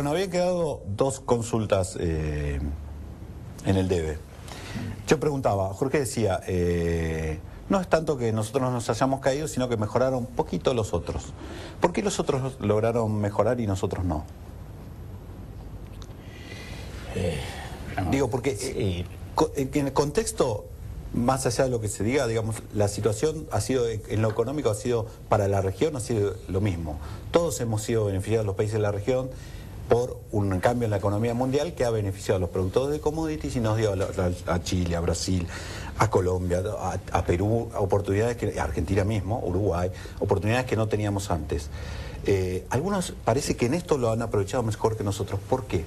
Bueno, había quedado dos consultas en el debe. Yo preguntaba, Jorge decía, no es tanto que nosotros nos hayamos caído, sino que mejoraron un poquito los otros. ¿Por qué los otros lograron mejorar y nosotros no? Digo, porque en el contexto, más allá de lo que se diga, digamos, la situación ha sido, en lo económico ha sido, para la región ha sido lo mismo. Todos hemos sido beneficiados, los países de la región, por un cambio en la economía mundial que ha beneficiado a los productores de commodities y nos dio a Chile, a Brasil, a Colombia, a Perú, oportunidades que, a Argentina mismo, Uruguay, oportunidades que no teníamos antes. Algunos parece que en esto lo han aprovechado mejor que nosotros. ¿Por qué?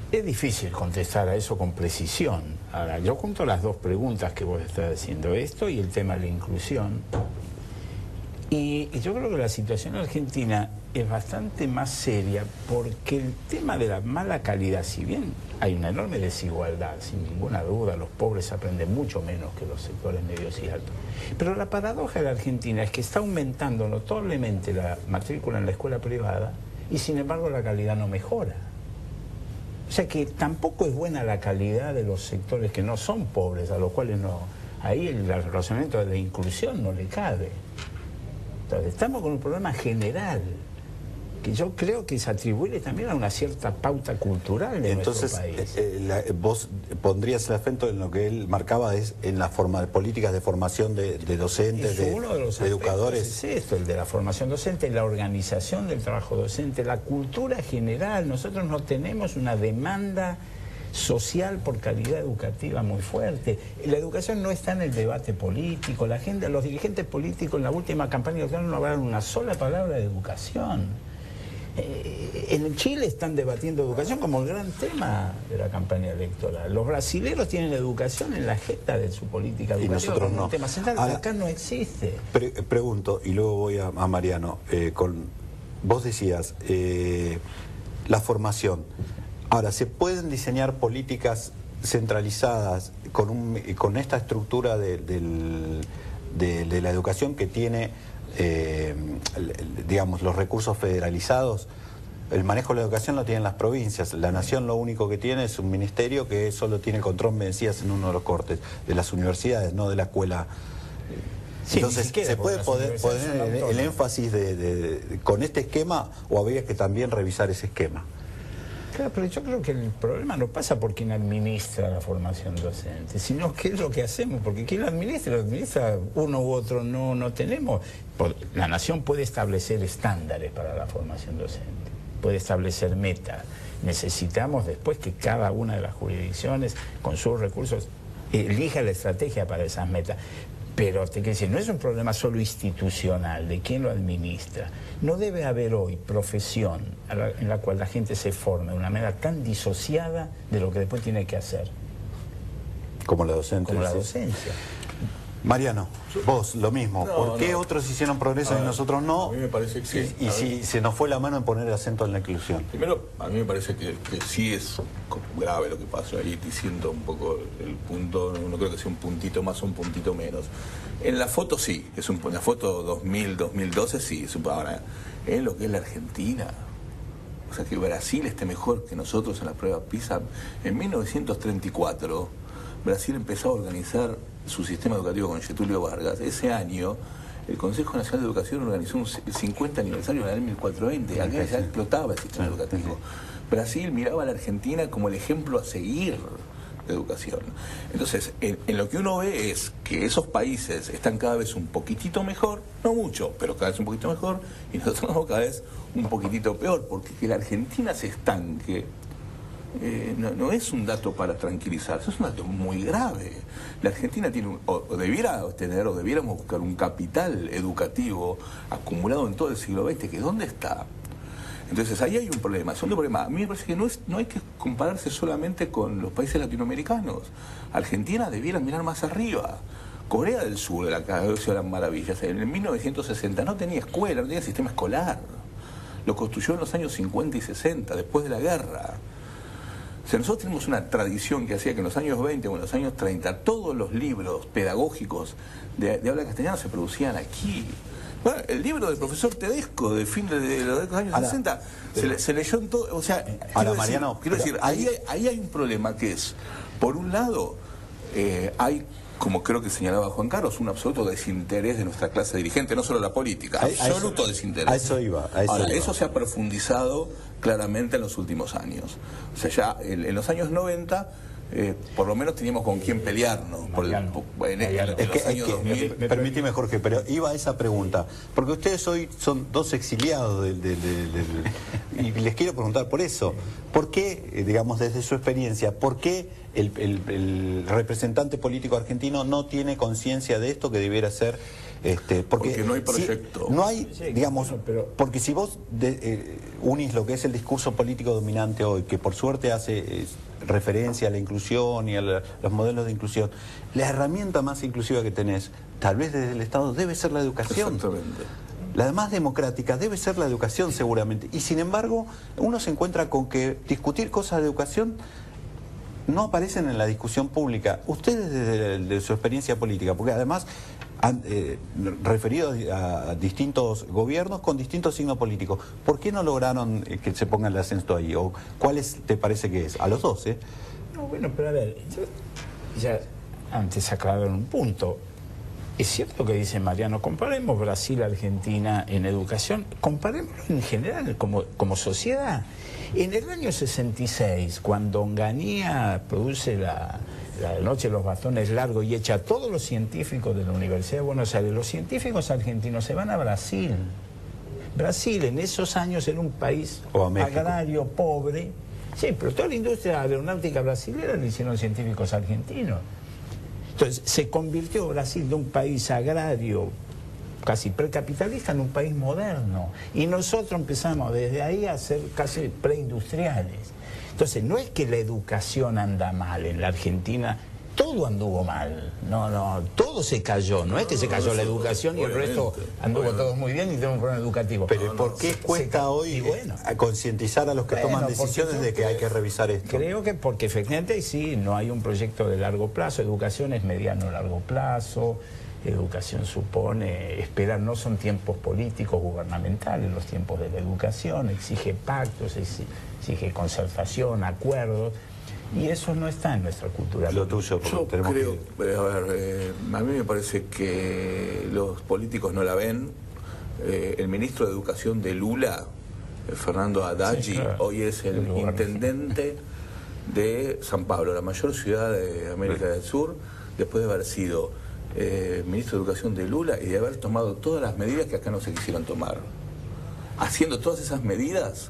Es difícil contestar a eso con precisión. Ahora, yo junto las dos preguntas que vos estás haciendo, esto y el tema de la inclusión. Y yo creo que la situación en Argentina es bastante más seria porque el tema de la mala calidad, si bien hay una enorme desigualdad, sin ninguna duda, los pobres aprenden mucho menos que los sectores medios y altos. Pero la paradoja de la Argentina es que está aumentando notablemente la matrícula en la escuela privada y sin embargo la calidad no mejora. O sea que tampoco es buena la calidad de los sectores que no son pobres, a los cuales no, ahí el razonamiento de la inclusión no le cabe. Entonces, estamos con un problema general que yo creo que es atribuible también a una cierta pauta cultural de nuestro país. Vos pondrías el acento en lo que él marcaba, es en las políticas de formación de docentes, uno de los educadores. Es esto, el de la formación docente, la organización del trabajo docente, la cultura general. Nosotros no tenemos una demanda social por calidad educativa muy fuerte. La educación no está en el debate político. La gente, los dirigentes políticos en la última campaña electoral no hablaron una sola palabra de educación. En Chile están debatiendo educación como el gran tema de la campaña electoral. Los brasileños tienen educación en la agenda de su política educativa. Y nosotros no. Un tema central. Ahora, acá no existe. Pregunto, y luego voy a Mariano. Vos decías, la formación. Ahora, ¿se pueden diseñar políticas centralizadas con esta estructura de la educación que tiene, digamos, los recursos federalizados? El manejo de la educación lo tienen las provincias. La nación lo único que tiene es un ministerio que solo tiene control, me decías en uno de los cortes, de las universidades, no de la escuela. Sí, entonces, ¿se puede poner el énfasis con este esquema o habría que también revisar ese esquema? Claro, pero yo creo que el problema no pasa por quien administra la formación docente, sino qué es lo que hacemos, porque quien lo administra uno u otro, no tenemos. La nación puede establecer estándares para la formación docente, puede establecer metas. Necesitamos después que cada una de las jurisdicciones, con sus recursos, elija la estrategia para esas metas. Pero te quiero decir, no es un problema solo institucional, de quién lo administra. No debe haber hoy profesión en la cual la gente se forme de una manera tan disociada de lo que después tiene que hacer. Como la docencia. Como la docencia. Mariano, vos, lo mismo. ¿Por qué otros hicieron progreso y nosotros no? A mí me parece que sí. Y si se nos fue la mano en poner el acento en la inclusión. Primero, a mí me parece que sí es grave lo que pasó ahí, diciendo un poco el punto, no creo que sea un puntito más o un puntito menos. En la foto sí, en la foto 2000-2012 sí, ahora, en lo que es la Argentina, o sea que Brasil esté mejor que nosotros en la prueba PISA. En 1934, Brasil empezó a organizar su sistema educativo con Getúlio Vargas. Ese año, el Consejo Nacional de Educación organizó el 50 aniversario de la ley 1420. Acá ya explotaba el sistema educativo. Brasil miraba a la Argentina como el ejemplo a seguir de educación. Entonces, en lo que uno ve es que esos países están cada vez un poquitito mejor, no mucho, pero cada vez un poquito mejor, y nosotros vamos cada vez un poquitito peor, porque que la Argentina se estanque no es un dato para tranquilizarse, es un dato muy grave. La Argentina tiene debiéramos buscar un capital educativo acumulado en todo el siglo XX, que ¿dónde está? Entonces ahí hay un problema. Segundo problema, a mí me parece que no hay que compararse solamente con los países latinoamericanos. Argentina debiera mirar más arriba. Corea del Sur, de la que se hablan maravillas, en 1960 no tenía escuela, no tenía sistema escolar. Lo construyó en los años 50 y 60, después de la guerra. O sea, nosotros tenemos una tradición que hacía que en los años 20 o en los años 30 todos los libros pedagógicos de habla castellana se producían aquí. Bueno, el libro del profesor Tedesco de fin de los años 60 se leyó en todo, o sea, quiero decir, ahí hay un problema que es, por un lado, hay, como creo que señalaba Juan Carlos, un absoluto desinterés de nuestra clase dirigente, no solo la política, absoluto desinterés. A eso iba. Ahora, eso se ha profundizado claramente en los últimos años. O sea, ya en los años 90... por lo menos teníamos con quién pelearnos en los años 2000. Permíteme, Jorge, pero iba a esa pregunta, porque ustedes hoy son dos exiliados y les quiero preguntar por eso. ¿Por qué, digamos, desde su experiencia, por qué el representante político argentino no tiene conciencia de esto que debiera ser? Porque no hay proyecto. No hay, digamos, porque si vos unís lo que es el discurso político dominante hoy, que por suerte hace referencia a la inclusión y a los modelos de inclusión, la herramienta más inclusiva que tenés, tal vez desde el Estado, debe ser la educación. Exactamente. La más democrática debe ser la educación, seguramente. Y sin embargo, uno se encuentra con que discutir cosas de educación no aparecen en la discusión pública. Ustedes desde su experiencia política, porque además han referido a distintos gobiernos con distintos signos políticos, ¿por qué no lograron que se ponga el acento ahí? ¿O cuáles te parece que es? A los dos, ¿eh? No, bueno, pero a ver, ya antes aclararon un punto. Es cierto que dice Mariano, comparemos Brasil-Argentina en educación, comparémoslo en general como sociedad. En el año 66, cuando Onganía produce la Noche de los Bastones Largos y echa a todos los científicos de la Universidad de Buenos Aires, los científicos argentinos se van a Brasil. Brasil en esos años era un país agrario, pobre. Sí, pero toda la industria aeronáutica brasileña la hicieron científicos argentinos. Entonces se convirtió Brasil de un país agrario, casi precapitalista, en un país moderno. Y nosotros empezamos desde ahí a ser casi preindustriales. Entonces no es que la educación anda mal en la Argentina, todo anduvo mal, todo se cayó, no es que se cayó la educación y el resto anduvo todo muy bien y tenemos un problema educativo. Pero ¿por qué cuesta hoy concientizar a los que toman decisiones de que hay que revisar esto? Creo que porque efectivamente sí, no hay un proyecto de largo plazo, educación es mediano largo plazo, educación supone esperar, no son tiempos políticos gubernamentales los tiempos de la educación, exige pactos, exige concertación, acuerdos. Y eso no está en nuestra cultura. Lo tuyo, yo creo, a mí me parece que los políticos no la ven. El ministro de Educación de Lula, Fernando Haddad, sí, claro, hoy es el intendente de San Pablo, la mayor ciudad de América del Sur, después de haber sido ministro de Educación de Lula y de haber tomado todas las medidas que acá no se quisieron tomar. Haciendo todas esas medidas,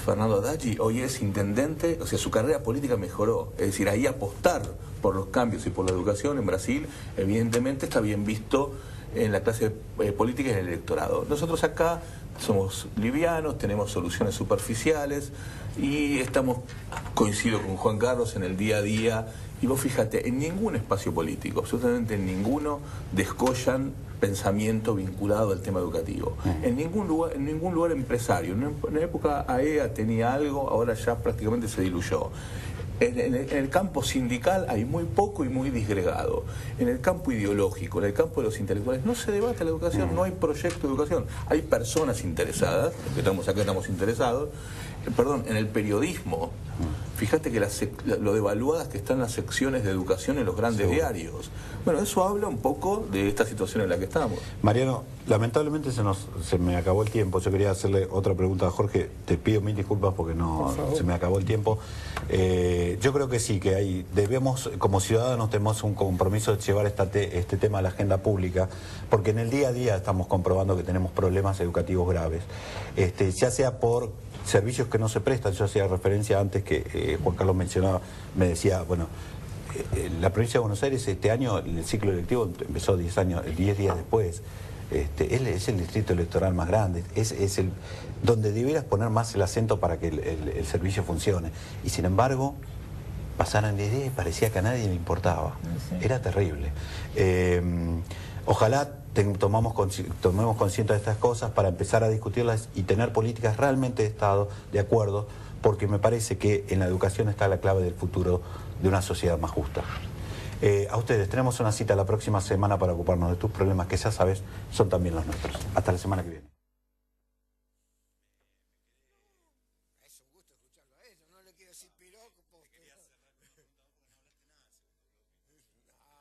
Fernando Haddad hoy es intendente, o sea, su carrera política mejoró. Es decir, ahí apostar por los cambios y por la educación en Brasil, evidentemente está bien visto en la clase política y en el electorado. Nosotros acá somos livianos, tenemos soluciones superficiales y coincido con Juan Carlos en el día a día. Y vos fíjate, en ningún espacio político, absolutamente en ninguno, descollan pensamiento vinculado al tema educativo. En ningún lugar empresario. En la época AEA tenía algo, ahora ya prácticamente se diluyó. En el campo sindical hay muy poco y muy disgregado. En el campo ideológico, en el campo de los intelectuales, no se debate la educación, no hay proyecto de educación. Hay personas interesadas, que estamos acá, estamos interesados. En el periodismo, fíjate que lo devaluadas que están las secciones de educación en los grandes diarios. Bueno, eso habla un poco de esta situación en la que estamos. Mariano, lamentablemente se me acabó el tiempo. Yo quería hacerle otra pregunta a Jorge. Te pido mil disculpas porque se me acabó el tiempo. Yo creo que sí, que debemos, como ciudadanos, tenemos un compromiso de llevar este tema a la agenda pública, porque en el día a día estamos comprobando que tenemos problemas educativos graves, ya sea por servicios que no se prestan. Yo hacía referencia antes que Juan Carlos me decía, bueno, la provincia de Buenos Aires este año, el ciclo electivo empezó 10 días después. Es el distrito electoral más grande, es donde debieras poner más el acento para que el servicio funcione. Y sin embargo, pasaron 10 días y parecía que a nadie le importaba. Era terrible. Ojalá tomemos conciencia de estas cosas para empezar a discutirlas y tener políticas realmente de Estado, de acuerdo, porque me parece que en la educación está la clave del futuro de una sociedad más justa. A ustedes, tenemos una cita la próxima semana para ocuparnos de tus problemas, que ya sabes, son también los nuestros. Hasta la semana que viene. Es un gusto escucharlo a ellos, no le quiero decir piropo.